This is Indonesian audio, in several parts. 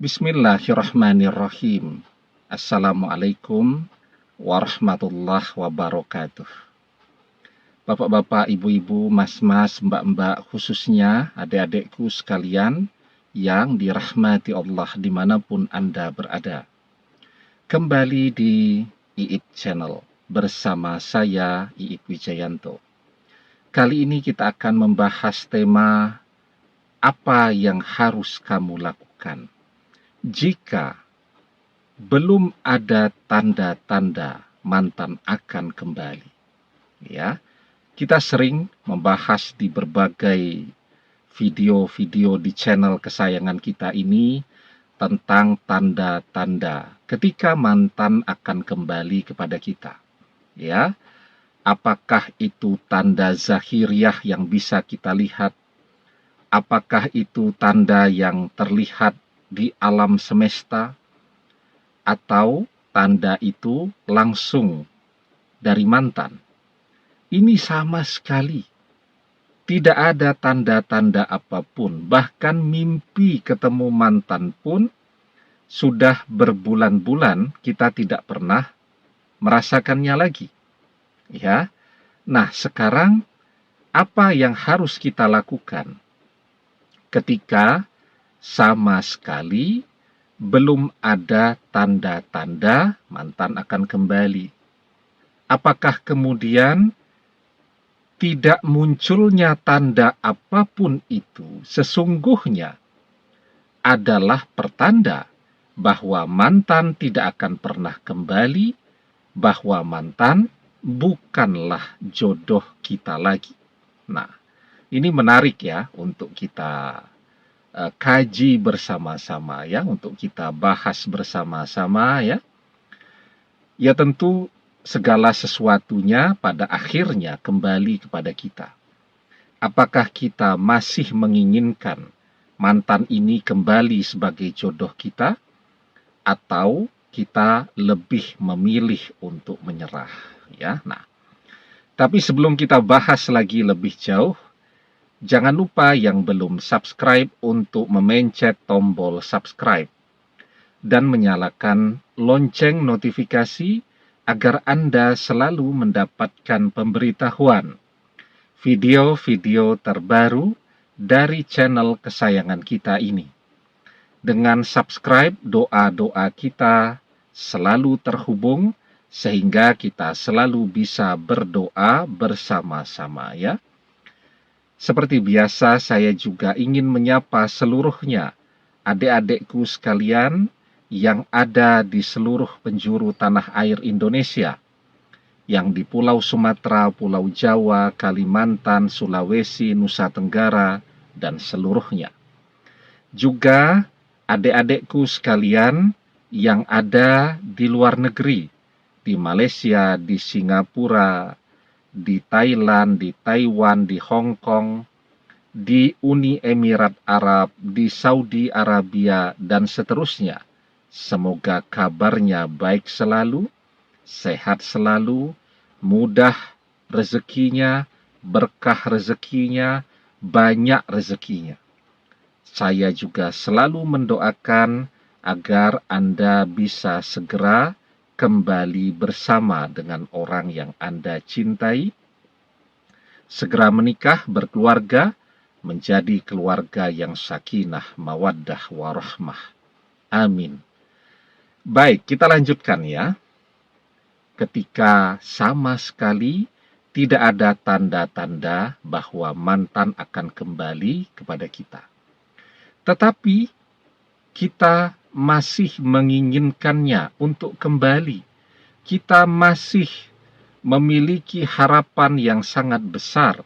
Bismillahirrahmanirrahim. Assalamualaikum warahmatullahi wabarakatuh. Bapak-bapak, ibu-ibu, mas-mas, mbak-mbak, khususnya adik-adikku sekalian yang dirahmati Allah dimanapun Anda berada. Kembali di Iip Channel bersama saya, Iip Wijayanto. Kali ini kita akan membahas tema apa yang harus kamu lakukan jika belum ada tanda-tanda mantan akan kembali. Ya, kita sering membahas di berbagai video-video di channel kesayangan kita ini tentang tanda-tanda ketika mantan akan kembali kepada kita. Ya, apakah itu tanda zahiriah yang bisa kita lihat? Apakah itu tanda yang terlihat di alam semesta, atau tanda itu langsung dari mantan? Ini sama sekali tidak ada tanda-tanda apapun. Bahkan mimpi ketemu mantan pun sudah berbulan-bulan kita tidak pernah merasakannya lagi. Ya. Nah, sekarang apa yang harus kita lakukan ketika sama sekali belum ada tanda-tanda mantan akan kembali? Apakah kemudian tidak munculnya tanda apapun itu sesungguhnya adalah pertanda bahwa mantan tidak akan pernah kembali, bahwa mantan bukanlah jodoh kita lagi? Nah, ini menarik ya untuk kita kaji bersama-sama ya, untuk kita bahas bersama-sama ya. Ya tentu segala sesuatunya pada akhirnya kembali kepada kita. Apakah kita masih menginginkan mantan ini kembali sebagai jodoh kita, atau kita lebih memilih untuk menyerah ya. Nah, tapi sebelum kita bahas lagi lebih jauh, jangan lupa yang belum subscribe untuk memencet tombol subscribe dan menyalakan lonceng notifikasi agar Anda selalu mendapatkan pemberitahuan video-video terbaru dari channel kesayangan kita ini. Dengan subscribe, doa-doa kita selalu terhubung sehingga kita selalu bisa berdoa bersama-sama ya. Seperti biasa, saya juga ingin menyapa seluruhnya adik-adikku sekalian yang ada di seluruh penjuru tanah air Indonesia, yang di Pulau Sumatera, Pulau Jawa, Kalimantan, Sulawesi, Nusa Tenggara, dan seluruhnya. Juga adik-adikku sekalian yang ada di luar negeri, di Malaysia, di Singapura, di Thailand, di Taiwan, di Hong Kong, di Uni Emirat Arab, di Saudi Arabia, dan seterusnya. Semoga kabarnya baik selalu, sehat selalu, mudah rezekinya, berkah rezekinya, banyak rezekinya. Saya juga selalu mendoakan agar Anda bisa segera kembali bersama dengan orang yang Anda cintai, segera menikah, berkeluarga, menjadi keluarga yang sakinah, mawaddah, warahmah. Amin. Baik, kita lanjutkan ya. Ketika sama sekali tidak ada tanda-tanda bahwa mantan akan kembali kepada kita, tetapi kita masih menginginkannya untuk kembali. Kita masih memiliki harapan yang sangat besar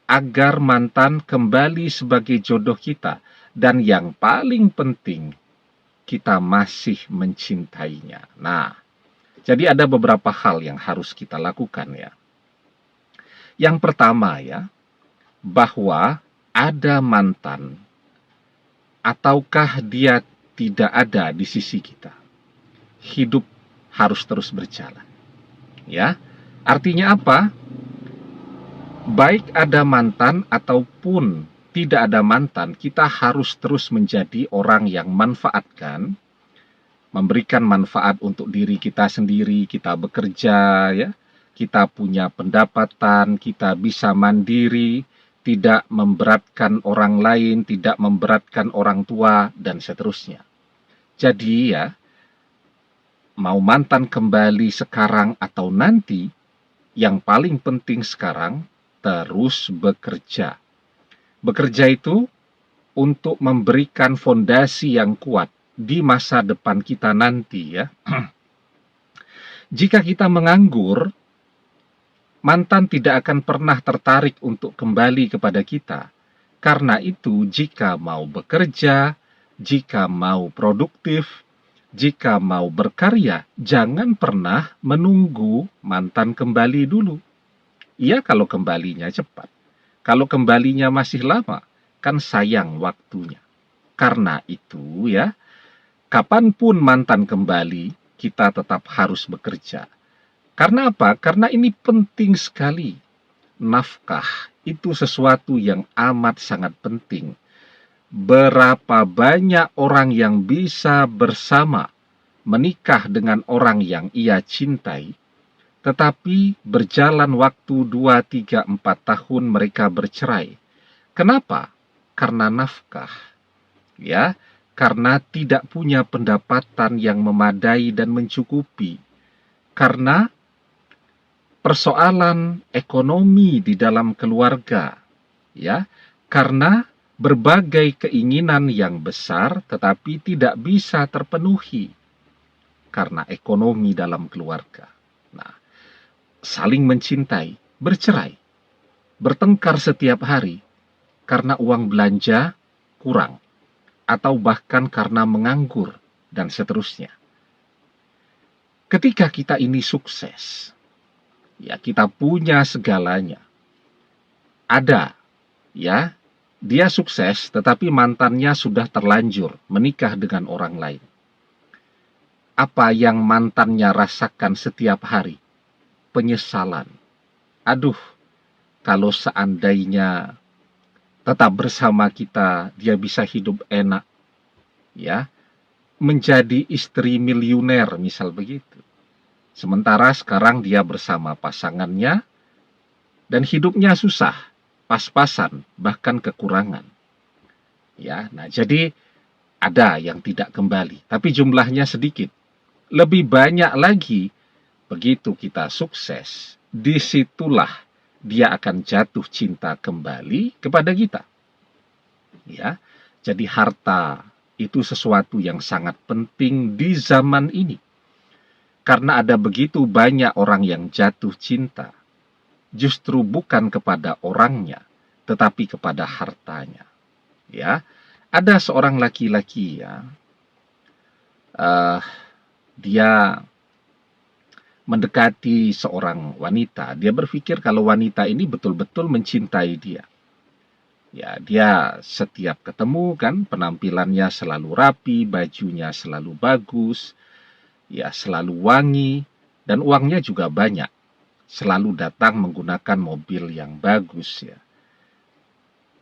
agar mantan kembali sebagai jodoh kita. Dan yang paling penting, kita masih mencintainya. Nah, jadi ada beberapa hal yang harus kita lakukan ya. Yang pertama ya, bahwa ada mantan ataukah dia tidak ada di sisi kita, hidup harus terus berjalan. Ya, artinya apa? Baik ada mantan ataupun tidak ada mantan, kita harus terus menjadi orang yang manfaatkan, memberikan manfaat untuk diri kita sendiri, kita bekerja, ya, kita punya pendapatan, kita bisa mandiri, tidak memberatkan orang lain, tidak memberatkan orang tua, dan seterusnya. Jadi ya, mau mantan kembali sekarang atau nanti, yang paling penting sekarang, terus bekerja. Bekerja itu untuk memberikan fondasi yang kuat di masa depan kita nanti, ya. Jika kita menganggur, mantan tidak akan pernah tertarik untuk kembali kepada kita. Karena itu, jika mau bekerja, jika mau produktif, jika mau berkarya, jangan pernah menunggu mantan kembali dulu. Iya, kalau kembalinya cepat. Kalau kembalinya masih lama, kan sayang waktunya. Karena itu ya, kapanpun mantan kembali, kita tetap harus bekerja. Karena apa? Karena ini penting sekali. Nafkah itu sesuatu yang amat sangat penting. Berapa banyak orang yang bisa bersama menikah dengan orang yang ia cintai, tetapi berjalan waktu 2, 3, 4 tahun mereka bercerai. Kenapa? Karena nafkah. Ya, karena tidak punya pendapatan yang memadai dan mencukupi. Karena persoalan ekonomi di dalam keluarga. Ya, karena berbagai keinginan yang besar tetapi tidak bisa terpenuhi karena ekonomi dalam keluarga. Nah, saling mencintai, bercerai, bertengkar setiap hari karena uang belanja kurang, atau bahkan karena menganggur, dan seterusnya. Ketika kita ini sukses, ya kita punya segalanya. Ada, ya, dia sukses tetapi mantannya sudah terlanjur menikah dengan orang lain. Apa yang mantannya rasakan setiap hari? Penyesalan. Aduh, kalau seandainya tetap bersama kita, dia bisa hidup enak, ya, menjadi istri miliuner, misal begitu. Sementara sekarang dia bersama pasangannya, dan hidupnya susah, pas-pasan, bahkan kekurangan. Ya, nah jadi ada yang tidak kembali, tapi jumlahnya sedikit. Lebih banyak lagi, begitu kita sukses, disitulah dia akan jatuh cinta kembali kepada kita. Ya, jadi harta itu sesuatu yang sangat penting di zaman ini. Karena ada begitu banyak orang yang jatuh cinta, justru bukan kepada orangnya, tetapi kepada hartanya. Ya, ada seorang laki-laki ya, dia mendekati seorang wanita. Dia berpikir kalau wanita ini betul-betul mencintai dia. Ya, dia setiap ketemu kan penampilannya selalu rapi, bajunya selalu bagus, ya selalu wangi, dan uangnya juga banyak. Selalu datang menggunakan mobil yang bagus ya.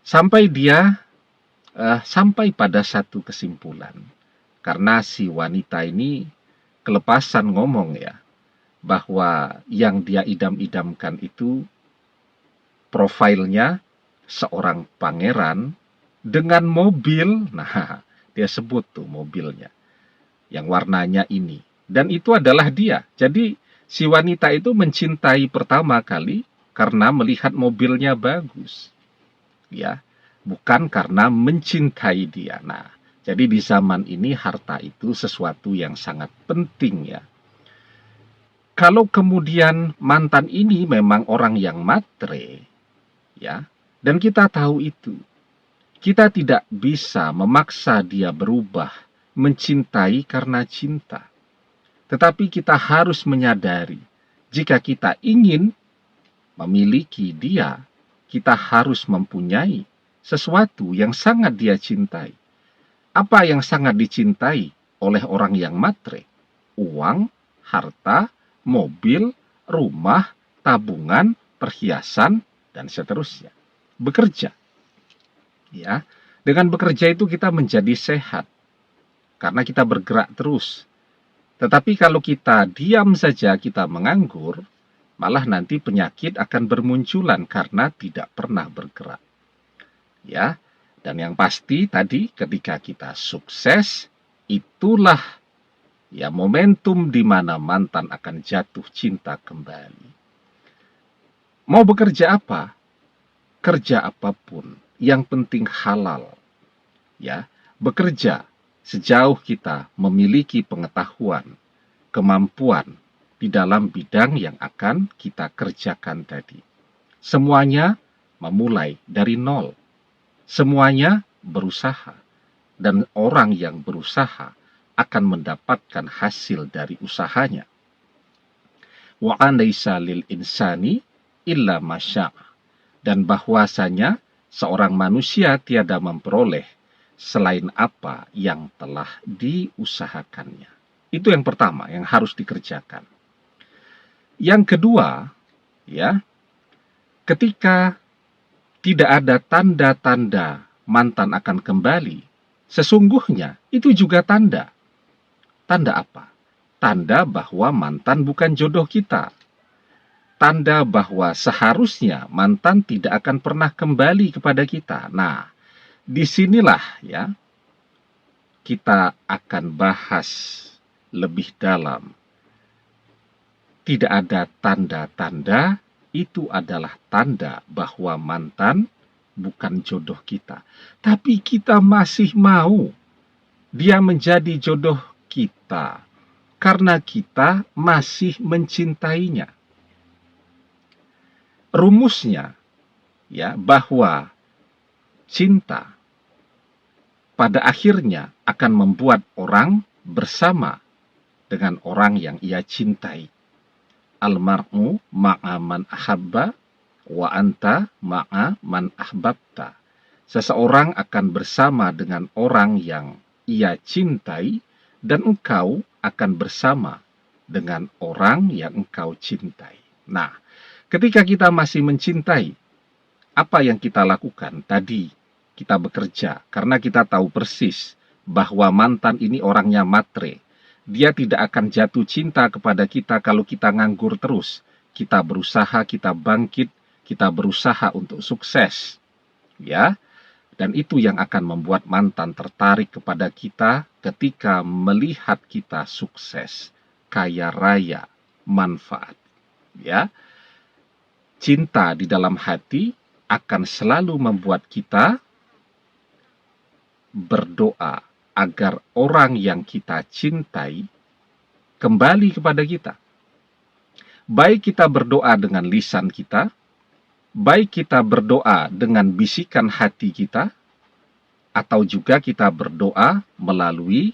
Sampai dia sampai pada satu kesimpulan. Karena si wanita ini kelepasan ngomong ya, bahwa yang dia idam-idamkan itu profilnya seorang pangeran dengan mobil. Nah, dia sebut tuh mobilnya yang warnanya ini, dan itu adalah dia. Jadi si wanita itu mencintai pertama kali karena melihat mobilnya bagus, ya, bukan karena mencintai dia. Nah, jadi di zaman ini harta itu sesuatu yang sangat penting ya. Kalau kemudian mantan ini memang orang yang matre, ya, dan kita tahu itu, kita tidak bisa memaksa dia berubah mencintai karena cinta. Tetapi kita harus menyadari, jika kita ingin memiliki dia, kita harus mempunyai sesuatu yang sangat dia cintai. Apa yang sangat dicintai oleh orang yang matre? Uang, harta, mobil, rumah, tabungan, perhiasan, dan seterusnya. Bekerja. Ya, dengan bekerja itu kita menjadi sehat karena kita bergerak terus. Tetapi kalau kita diam saja, kita menganggur, malah nanti penyakit akan bermunculan karena tidak pernah bergerak. Ya, dan yang pasti tadi ketika kita sukses, itulah ya momentum di mana mantan akan jatuh cinta kembali. Mau bekerja apa? Kerja apapun, yang penting halal. Ya, bekerja sejauh kita memiliki pengetahuan, kemampuan di dalam bidang yang akan kita kerjakan tadi. Semuanya memulai dari nol. Semuanya berusaha. Dan orang yang berusaha akan mendapatkan hasil dari usahanya. Wa laysa lil insani illa masya'a. Dan bahwasanya seorang manusia tiada memperoleh selain apa yang telah diusahakannya. Itu yang pertama yang harus dikerjakan. Yang kedua, ya, ketika tidak ada tanda-tanda mantan akan kembali, sesungguhnya itu juga tanda. Tanda apa? Tanda bahwa mantan bukan jodoh kita. Tanda bahwa seharusnya mantan tidak akan pernah kembali kepada kita. Nah, disinilah ya kita akan bahas lebih dalam. Tidak ada tanda-tanda, itu adalah tanda bahwa mantan bukan jodoh kita. Tapi kita masih mau dia menjadi jodoh kita karena kita masih mencintainya. Rumusnya ya bahwa cinta pada akhirnya akan membuat orang bersama dengan orang yang ia cintai. Almar'u ma'a man ahabba wa anta ma'a man ahbabta. Seseorang akan bersama dengan orang yang ia cintai dan engkau akan bersama dengan orang yang engkau cintai. Nah, ketika kita masih mencintai, apa yang kita lakukan? Tadi kita bekerja karena kita tahu persis bahwa mantan ini orangnya matre. Dia tidak akan jatuh cinta kepada kita kalau kita nganggur terus. Kita berusaha, kita bangkit, kita berusaha untuk sukses. Ya, dan itu yang akan membuat mantan tertarik kepada kita ketika melihat kita sukses, kaya raya, manfaat. Ya, cinta di dalam hati akan selalu membuat kita berdoa agar orang yang kita cintai kembali kepada kita. Baik kita berdoa dengan lisan kita, baik kita berdoa dengan bisikan hati kita, atau juga kita berdoa melalui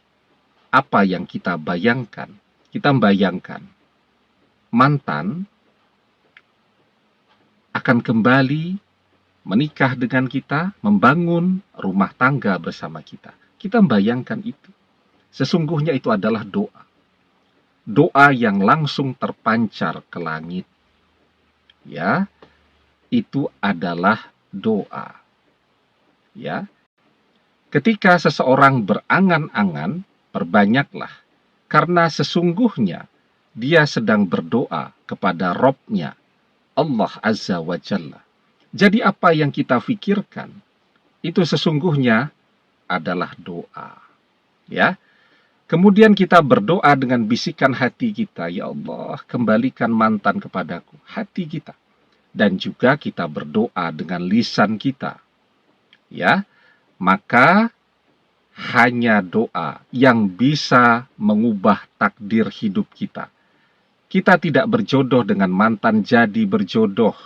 apa yang kita bayangkan. Kita membayangkan mantan akan kembali menikah dengan kita, membangun rumah tangga bersama kita. Kita membayangkan itu. Sesungguhnya itu adalah doa. Doa yang langsung terpancar ke langit. Ya, itu adalah doa. Ya. Ketika seseorang berangan-angan, perbanyaklah. Karena sesungguhnya dia sedang berdoa kepada Rabb-nya, Allah Azza wa Jalla. Jadi apa yang kita pikirkan, itu sesungguhnya adalah doa. Ya. Kemudian kita berdoa dengan bisikan hati kita, ya Allah, kembalikan mantan kepadaku, hati kita. Dan juga kita berdoa dengan lisan kita. Ya, maka hanya doa yang bisa mengubah takdir hidup kita. Kita tidak berjodoh dengan mantan jadi berjodoh.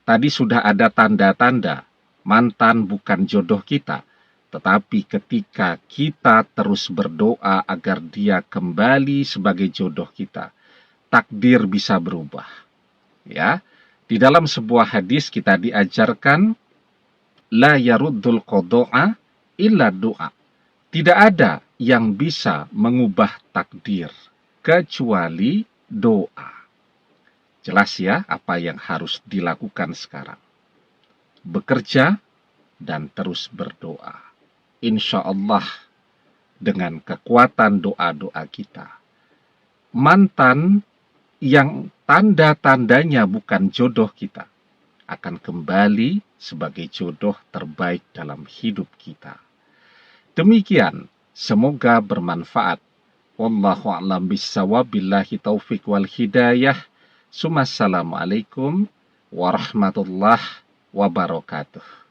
Tadi sudah ada tanda-tanda, mantan bukan jodoh kita. Tetapi ketika kita terus berdoa agar dia kembali sebagai jodoh kita, takdir bisa berubah. Ya, di dalam sebuah hadis kita diajarkan, la yaruddul qada'a illa doa. Tidak ada yang bisa mengubah takdir kecuali doa. Jelas ya apa yang harus dilakukan sekarang. Bekerja, dan terus berdoa. Insya Allah, dengan kekuatan doa-doa kita, mantan yang tanda-tandanya bukan jodoh kita akan kembali sebagai jodoh terbaik dalam hidup kita. Demikian, semoga bermanfaat. Wallahu a'lam bishawab, billahi taufik wal hidayah. Assalamualaikum warahmatullahi wabarakatuh.